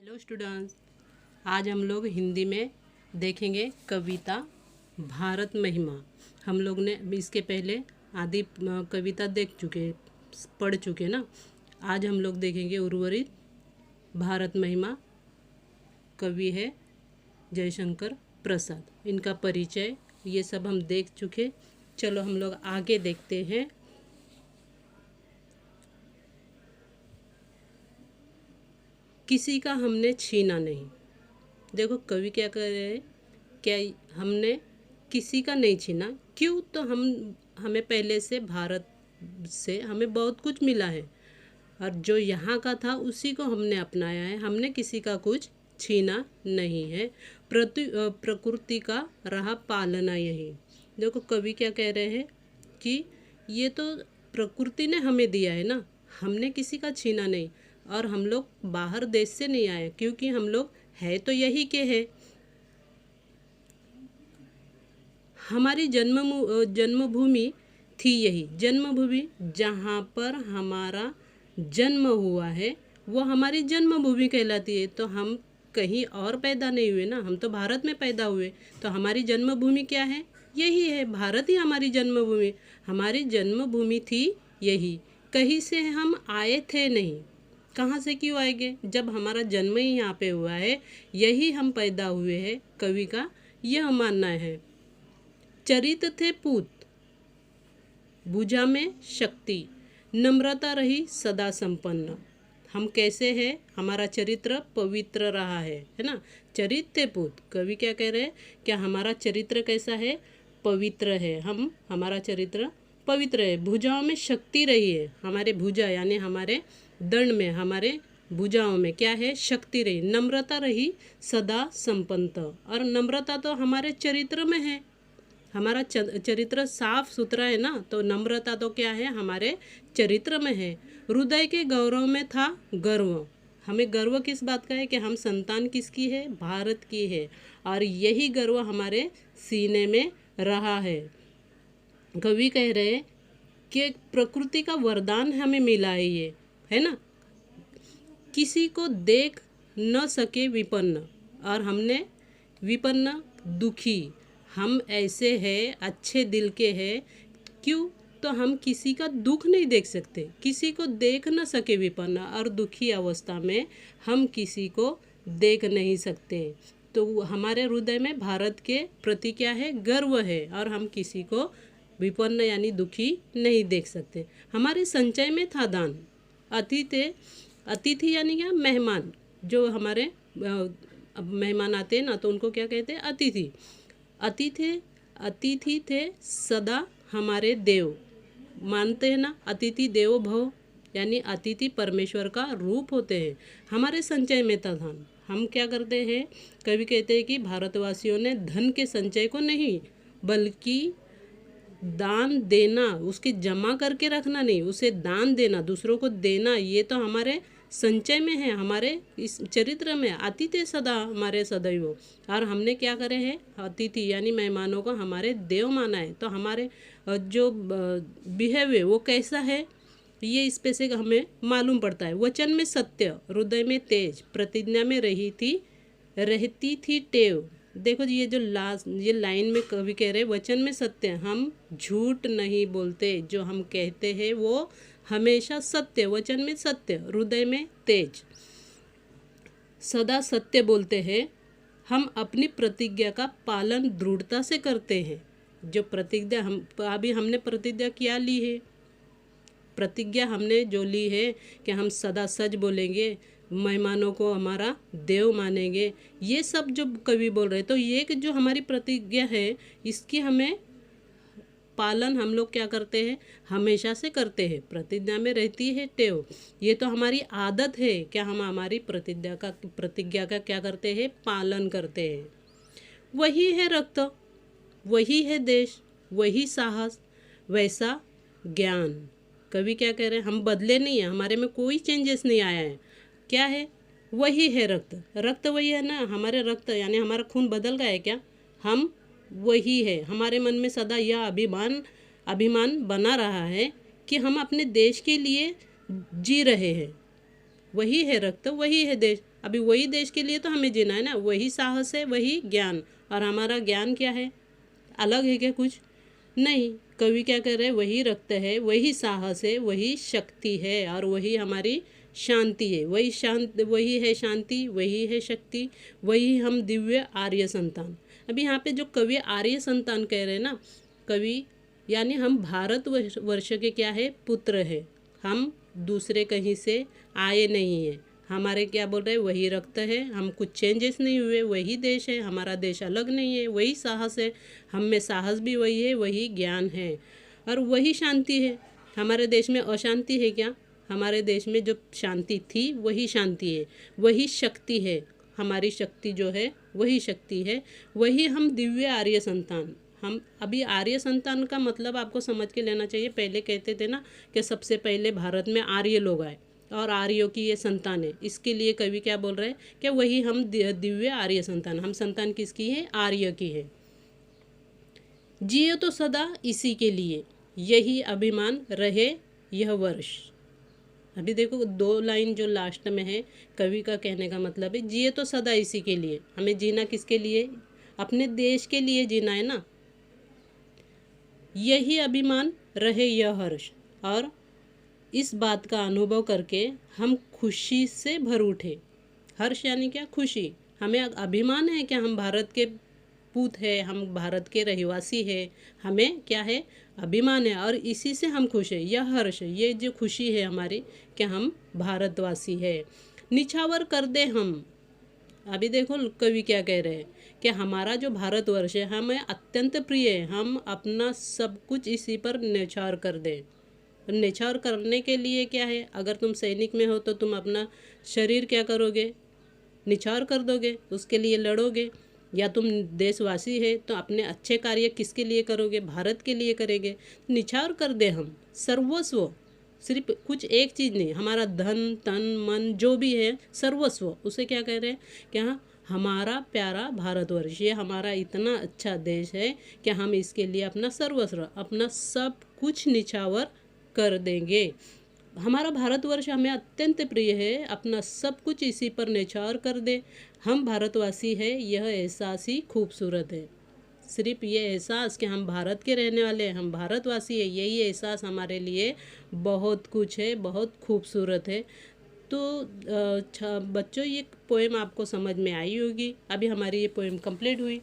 Hello students, आज हम लोग हिंदी में देखेंगे कविता भारत महिमा। हम लोग ने इसके पहले आदि कविता देख चुके, पढ़ चुके ना। आज हम लोग देखेंगे उर्वरित भारत महिमा। कवि है जयशंकर प्रसाद। इनका परिचय ये सब हम देख चुके। चलो हम लोग आगे देखते हैं। किसी का हमने छीना नहीं। देखो कवि क्या कह रहे हैं, क्या हमने किसी का नहीं छीना। क्यों? तो हमें पहले से भारत से हमें बहुत कुछ मिला है और जो यहाँ का था उसी को हमने अपनाया है। हमने किसी का कुछ छीना नहीं है। प्रकृति का रहा पालना यही। देखो कवि क्या कह रहे हैं कि ये तो प्रकृति ने हमें दिया है ना, हमने किसी का छीना नहीं। और हम लोग बाहर देश से नहीं आए, क्योंकि हम लोग है तो यही के हैं। हमारी जन्मभूमि थी यही। जन्मभूमि जहाँ पर हमारा जन्म हुआ है वो हमारी जन्मभूमि कहलाती है। तो हम कहीं और पैदा नहीं हुए ना, हम तो भारत में पैदा हुए। तो हमारी जन्मभूमि क्या है? यही है, भारत ही हमारी जन्मभूमि। हमारी जन्मभूमि थी यही, कहीं से हम आए थे नहीं। कहाँ से क्यों आएंगे जब हमारा जन्म ही यहाँ पे हुआ है, यही हम पैदा हुए हैं। कवि का यह मानना है। चरित थे पूत, भुजा में शक्ति, नम्रता रही सदा संपन्न। हम कैसे हैं? हमारा चरित्र पवित्र रहा है ना। चरित थे पूत। कवि क्या कह रहे हैं? क्या हमारा चरित्र कैसा है? पवित्र है। हमारा चरित्र पवित्र है। भुजाओं में शक्ति रही है। हमारे भुजा यानी हमारे दंड में, हमारे भुजाओं में क्या है? शक्ति रही। नम्रता रही सदा संपन्न। और नम्रता तो हमारे चरित्र में है। हमारा चरित्र साफ सुथरा है ना, तो नम्रता तो क्या है? हमारे चरित्र में है। हृदय के गौरव में था गर्व। हमें गर्व किस बात का है? कि हम संतान किसकी है? भारत की है। और यही गर्व हमारे सीने में रहा है। कवि कह रहे हैं कि प्रकृति का वरदान हमें मिला है ये, है ना। किसी को देख न सके विपन्न, और हमने विपन्न दुखी, हम ऐसे हैं, अच्छे दिल के हैं। क्यों? तो हम किसी का दुख नहीं देख सकते। किसी को देख न सके विपन्न, और दुखी अवस्था में हम किसी को देख नहीं सकते। तो हमारे हृदय में भारत के प्रति क्या है? गर्व है। और हम किसी को विपन्न यानी दुखी नहीं देख सकते। हमारे संचय में था दान। अतिथि यानी क्या? मेहमान। जो हमारे अब मेहमान आते हैं ना, तो उनको क्या कहते हैं? अतिथि। अतिथि थे सदा हमारे देव। मानते हैं ना, अतिथि देवो भव, यानी अतिथि परमेश्वर का रूप होते हैं। हमारे संचय में था धन। हम क्या करते हैं? कवि कहते हैं कि भारतवासियों ने धन के संचय को नहीं, बल्कि दान देना, उसके जमा करके रखना नहीं, उसे दान देना, दूसरों को देना, ये तो हमारे संचय में है, हमारे इस चरित्र में। अतिथि सदा हमारे सदैव। और हमने क्या करे हैं? अतिथि यानी मेहमानों को हमारे देव माना है। तो हमारे जो बिहेव है वो कैसा है, ये इस पे से हमें मालूम पड़ता है। वचन में सत्य, हृदय में तेज, प्रतिज्ञा में रहती थी टेव। देखो ये जो ये लाइन में कवि कह रहे, वचन में सत्य, हम झूठ नहीं बोलते। जो हम कहते हैं वो हमेशा सत्य। वचन में सत्य, हृदय में तेज, सदा सत्य बोलते हैं। हम अपनी प्रतिज्ञा का पालन दृढ़ता से करते हैं। जो प्रतिज्ञा अभी हमने प्रतिज्ञा क्या ली है? प्रतिज्ञा हमने जो ली है कि हम सदा सच बोलेंगे, मेहमानों को हमारा देव मानेंगे, ये सब जो कवि बोल रहे हैं। तो ये जो हमारी प्रतिज्ञा है, इसकी हमें पालन हम लोग क्या करते हैं? हमेशा से करते हैं। प्रतिज्ञा में रहती है टेव। ये तो हमारी आदत है। क्या हम हमारी प्रतिज्ञा का क्या करते हैं? पालन करते हैं। वही है रक्त, वही है देश, वही साहस, वैसा ज्ञान। कवि क्या कह रहे हैं? हम बदले नहीं हैं, हमारे में कोई चेंजेस नहीं आया है। क्या है? वही है रक्त। रक्त वही है ना, हमारे रक्त यानी हमारा खून बदल गया है क्या? हम वही है। हमारे मन में सदा यह अभिमान बना रहा है कि हम अपने देश के लिए जी रहे हैं। वही है रक्त, वही है देश। अभी वही देश के लिए तो हमें जीना है ना, वही साहस है, वही ज्ञान। और हमारा ज्ञान क्या है, अलग है क्या कुछ? नहीं। कवि क्या कर रहे हैं, वही रक्त है, वही साहस है, वही शक्ति है, और वही हमारी शांति है। वही है शांति, वही है शक्ति, वही हम दिव्य आर्य संतान। अभी यहाँ पे जो कवि आर्य संतान कह रहे हैं ना, कवि यानी हम भारत वर्ष के क्या है, पुत्र है। हम दूसरे कहीं से आए नहीं हैं। हमारे क्या बोल रहे हैं, वही रक्त है, हम कुछ चेंजेस नहीं हुए, वही देश है, हमारा देश अलग नहीं है, वही साहस है, हम में साहस भी वही है, वही ज्ञान है, और वही शांति है। हमारे देश में अशांति है क्या? हमारे देश में जो शांति थी वही शांति है, वही शक्ति है। हमारी शक्ति जो है वही शक्ति है, वही हम दिव्य आर्य संतान। हम अभी आर्य संतान का मतलब आपको समझ के लेना चाहिए। पहले कहते थे ना कि सबसे पहले भारत में आर्य लोग आए और आर्यों की ये संतान है। इसके लिए कवि क्या बोल रहे हैं कि वही हम दिव्य आर्य संतान। हम संतान किसकी है? आर्य की है। जिए तो सदा इसी के लिए, यही अभिमान रहे यह वर्ष। अभी देखो 2 लाइन जो लास्ट में है, कवि का कहने का मतलब है जिए तो सदा इसी के लिए। हमें जीना किसके लिए? अपने देश के लिए जीना है ना। यही अभिमान रहे यह हर्ष, और इस बात का अनुभव करके हम खुशी से भर उठे। हर्ष यानी क्या? खुशी। हमें अभिमान है कि हम भारत के पूत है, हम भारत के रहवासी है, हमें क्या है? अभिमान है, और इसी से हम खुश है। यह हर्ष, ये जो खुशी है हमारी कि हम भारतवासी है। निछावर कर दे हम। अभी देखो कवि क्या कह रहे हैं कि हमारा जो भारतवर्ष है हमें अत्यंत प्रिय है, हम अपना सब कुछ इसी पर न्यौछावर कर दें। न्यौछावर करने के लिए क्या है? अगर तुम सैनिक में हो तो तुम अपना शरीर क्या करोगे? निछावर कर दोगे, उसके लिए लड़ोगे। या तुम देशवासी है तो अपने अच्छे कार्य किसके लिए करोगे? भारत के लिए करेंगे। निछावर कर दे हम सर्वस्व, सिर्फ कुछ एक चीज़ नहीं, हमारा धन तन मन जो भी है सर्वस्व, उसे क्या कह रहे हैं? क्या? हमारा प्यारा भारतवर्ष, ये हमारा इतना अच्छा देश है कि हम इसके लिए अपना सर्वस्व, अपना सब कुछ निछावर कर देंगे। हमारा भारतवर्ष हमें अत्यंत प्रिय है, अपना सब कुछ इसी पर न्यौछावर कर दे। हम भारतवासी है, यह एहसास ही खूबसूरत है। सिर्फ ये एहसास कि हम भारत के रहने वाले हैं, हम भारतवासी है, यही एहसास हमारे लिए बहुत कुछ है, बहुत खूबसूरत है। तो बच्चों, ये पोएम आपको समझ में आई होगी। अभी हमारी ये पोएम कंप्लीट हुई।